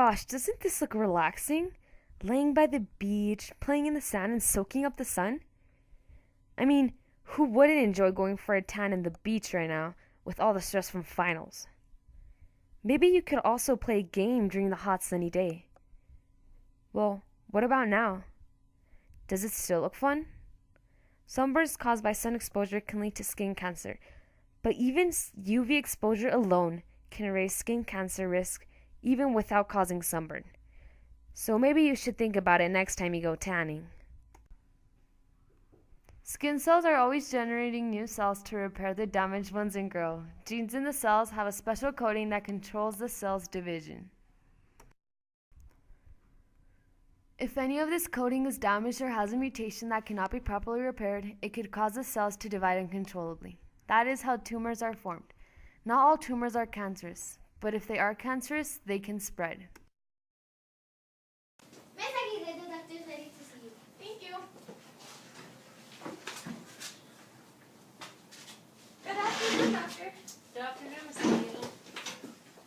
gosh, doesn't this look relaxing? Laying by the beach, playing in the sand, and soaking up the sun? I mean, who wouldn't enjoy going for a tan in the beach right now with all the stress from finals? Maybe you could also play a game during the hot sunny day. Well, what about now? Does it still look fun? Sunburns caused by sun exposure can lead to skin cancer, but even UV exposure alone can raise skin cancer risk even without causing sunburn. So maybe you should think about it next time you go tanning. Skin cells are always generating new cells to repair the damaged ones and grow. Genes in the cells have a special coating that controls the cell's division. If any of this coating is damaged or has a mutation that cannot be properly repaired, it could cause the cells to divide uncontrollably. That is how tumors are formed. Not all tumors are cancerous, but if they are cancerous, they can spread. Miss Aguirre, the doctor is ready to see you. Thank you. Good afternoon, doctor. Good afternoon, Miss Aguirre.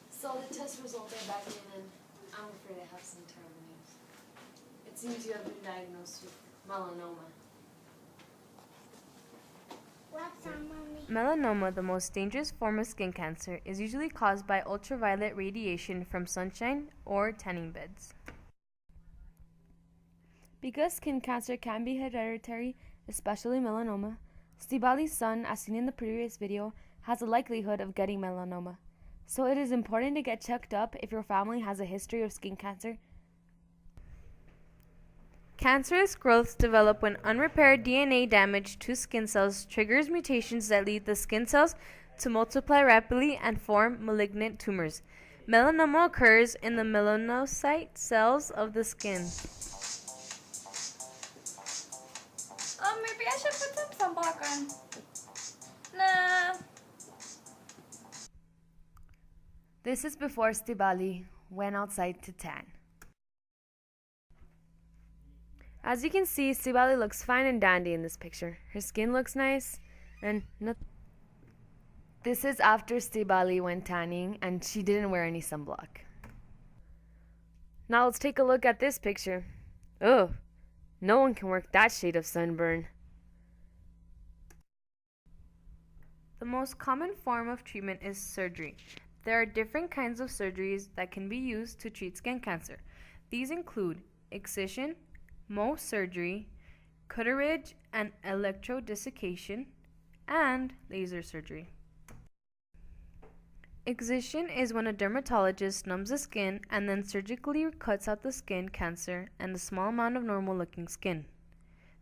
So the test results are back in, and I'm afraid I have some terrible news. It seems you have been diagnosed with melanoma. What's on, Mommy? Melanoma, the most dangerous form of skin cancer, is usually caused by ultraviolet radiation from sunshine or tanning beds. Because skin cancer can be hereditary, especially melanoma, Stibali's son, as seen in the previous video, has a likelihood of getting melanoma. So it is important to get checked up if your family has a history of skin cancer. Cancerous growths develop when unrepaired DNA damage to skin cells triggers mutations that lead the skin cells to multiply rapidly and form malignant tumors. Melanoma occurs in the melanocyte cells of the skin. Maybe I should put some sunblock on. Nah. This is before Stibali went outside to tan. As you can see, Stibali looks fine and dandy in this picture. Her skin looks nice, and this is after Stibali went tanning and she didn't wear any sunblock. Now let's take a look at this picture. Ugh, no one can work that shade of sunburn. The most common form of treatment is surgery. There are different kinds of surgeries that can be used to treat skin cancer. These include excision, Mohs surgery, curettage and electrodesiccation, and laser surgery. Excision is when a dermatologist numbs the skin and then surgically cuts out the skin cancer and a small amount of normal-looking skin.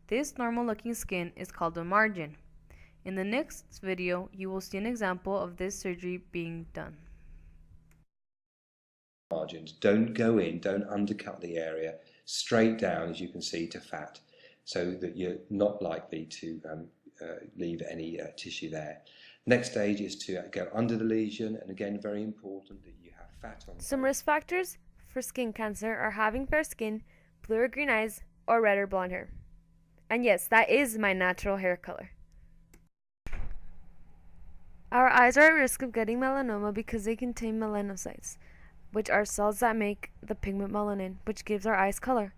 This normal-looking skin is called a margin. In the next video, you will see an example of this surgery being done. Margins. Don't go in, don't undercut the area, straight down as you can see to fat, so that you're not likely to leave any tissue there. Next stage is to go under the lesion, and again very important that you have fat on. Some risk factors for skin cancer are having fair skin, blue or green eyes, or red or blonde hair. And yes, that is my natural hair color. Our eyes are at risk of getting melanoma because they contain melanocytes, which are cells that make the pigment melanin, which gives our eyes color.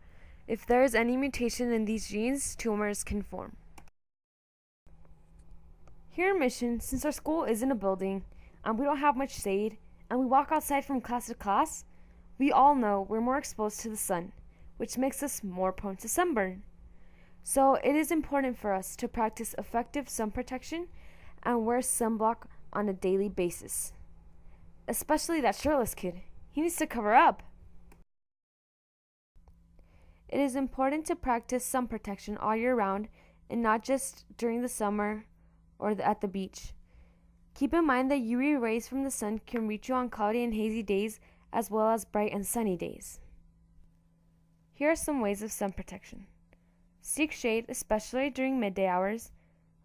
If there is any mutation in these genes, tumors can form. Here in Mission, since our school isn't a building, and we don't have much shade, and we walk outside from class to class, we all know we're more exposed to the sun, which makes us more prone to sunburn. So it is important for us to practice effective sun protection and wear sunblock on a daily basis. Especially that shirtless kid. He needs to cover up. It is important to practice sun protection all year round and not just during the summer or at the beach. Keep in mind that UV rays from the sun can reach you on cloudy and hazy days as well as bright and sunny days. Here are some ways of sun protection. Seek shade, especially during midday hours.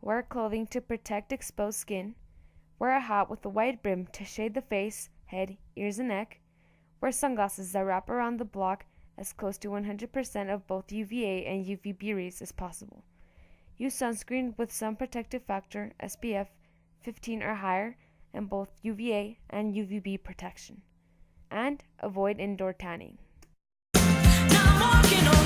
Wear clothing to protect exposed skin. Wear a hat with a wide brim to shade the face, head, ears, and neck. Wear sunglasses that wrap around the block as close to 100% of both UVA and UVB rays as possible. Use sunscreen with sun protective factor SPF 15 or higher and both UVA and UVB protection. and avoid indoor tanning. Now I'm walking on